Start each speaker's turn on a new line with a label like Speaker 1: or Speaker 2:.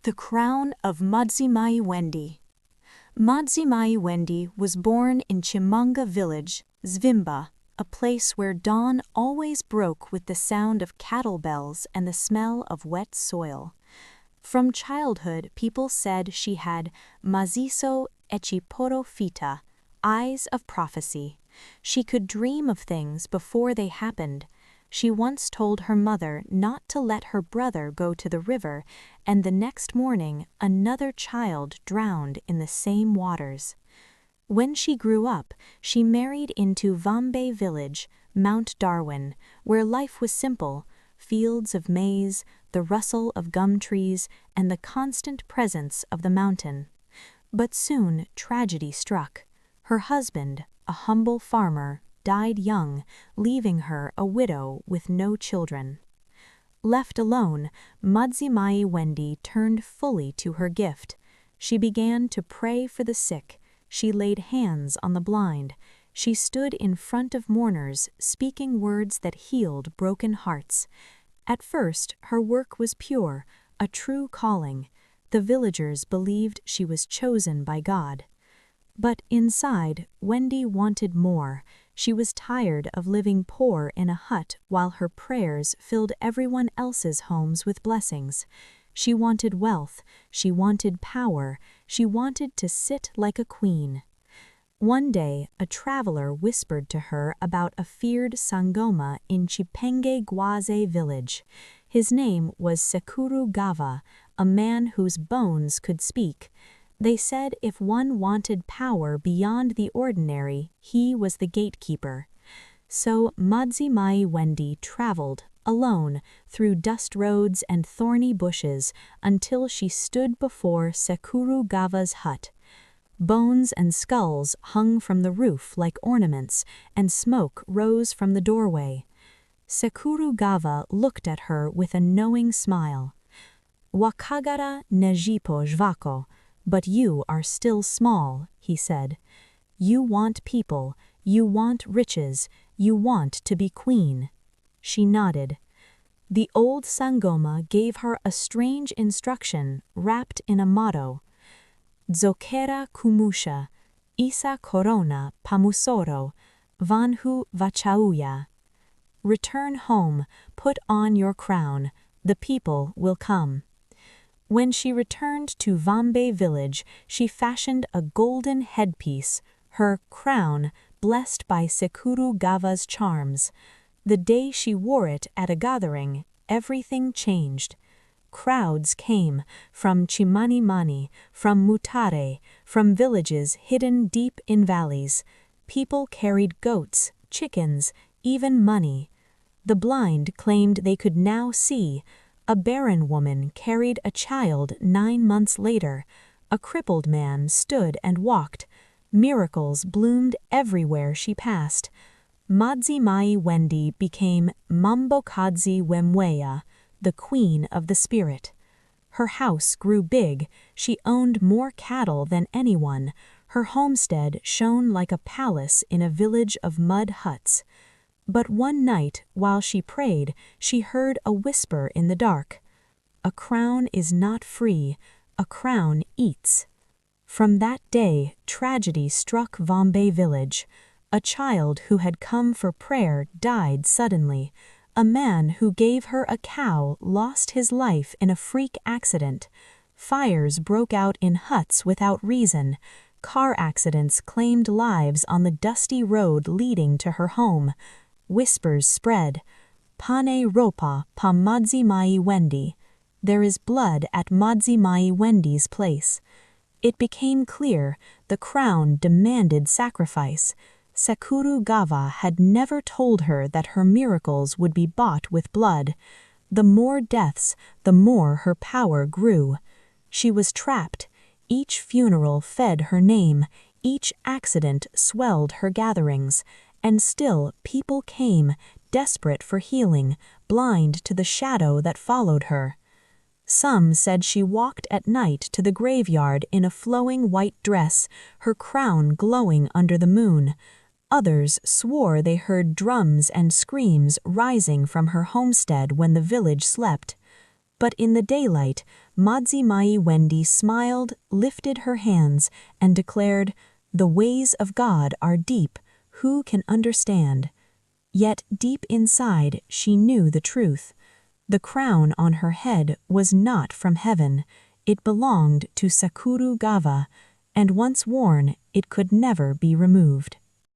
Speaker 1: The crown of weMweya Wendy. weMweya Wendy was born in Chimanga village, Zvimba, a place where dawn always broke with the sound of cattle bells and the smell of wet soil. From childhood, people said she had maziso echiporo fita, eyes of prophecy. She could dream of things before they happened. She once told her mother not to let her brother go to the river, and the next morning another child drowned in the same waters. When she grew up, she married into Vambe village, Mount Darwin, where life was simple: fields of maize, the rustle of gum trees, and the constant presence of the mountain. But soon tragedy struck. Her husband, a humble farmer, died young, leaving her a widow with no children. Left alone, weMweya Wendy turned fully to her gift. She began to pray for the sick. She laid hands on the blind. She stood in front of mourners, speaking words that healed broken hearts. At first, her work was pure, a true calling. The villagers believed she was chosen by God. But inside, Wendy wanted more. She was tired of living poor in a hut while her prayers filled everyone else's homes with blessings. She wanted wealth, she wanted power, she wanted to sit like a queen. One day, a traveler whispered to her about a feared sangoma in Chipinge village. His name was Sekuru Gava, a man whose bones could speak. They said if one wanted power beyond the ordinary, he was the gatekeeper. So weMweya Wendy traveled, alone, through dust roads and thorny bushes until she stood before Sekuru Gava's hut. Bones and skulls hung from the roof like ornaments, and smoke rose from the doorway. Sekuru Gava looked at her with a knowing smile. "Wakagara nejipo jvako. But you are still small," he said. "You want people, you want riches, you want to be queen." She nodded. The old sangoma gave her a strange instruction wrapped in a motto: "Dzokera kumusha, isa corona pamusoro, vanhu vachauya." Return home, put on your crown, the people will come. When she returned to Vambe village, she fashioned a golden headpiece, her crown, blessed by Sekuru Gava's charms. The day she wore it at a gathering, everything changed. Crowds came, from Chimanimani, from Mutare, from villages hidden deep in valleys. People carried goats, chickens, even money. The blind claimed they could now see. A barren woman carried a child 9 months later. A crippled man stood and walked. Miracles bloomed everywhere she passed. weMweya Wendy became Mambokadzi weMweya, the queen of the spirit. Her house grew big. She owned more cattle than anyone. Her homestead shone like a palace in a village of mud huts. But one night, while she prayed, she heard a whisper in the dark. "A crown is not free, a crown eats." From that day, tragedy struck Vambe village. A child who had come for prayer died suddenly. A man who gave her a cow lost his life in a freak accident. Fires broke out in huts without reason. Car accidents claimed lives on the dusty road leading to her home. Whispers spread. "Pane ropa pa weMweya Wendy." There is blood at weMweya Wendy's place. It became clear the crown demanded sacrifice. Sekuru Gava had never told her that her miracles would be bought with blood. The more deaths, the more her power grew. She was trapped. Each funeral fed her name. Each accident swelled her gatherings. And still people came, desperate for healing, blind to the shadow that followed her. Some said she walked at night to the graveyard in a flowing white dress, her crown glowing under the moon. Others swore they heard drums and screams rising from her homestead when the village slept. But in the daylight, Madzimai Wendy smiled, lifted her hands, and declared, "The ways of God are deep, who can understand?" Yet deep inside she knew the truth. The crown on her head was not from heaven. It belonged to Sakuru Gava, and once worn, it could never be removed.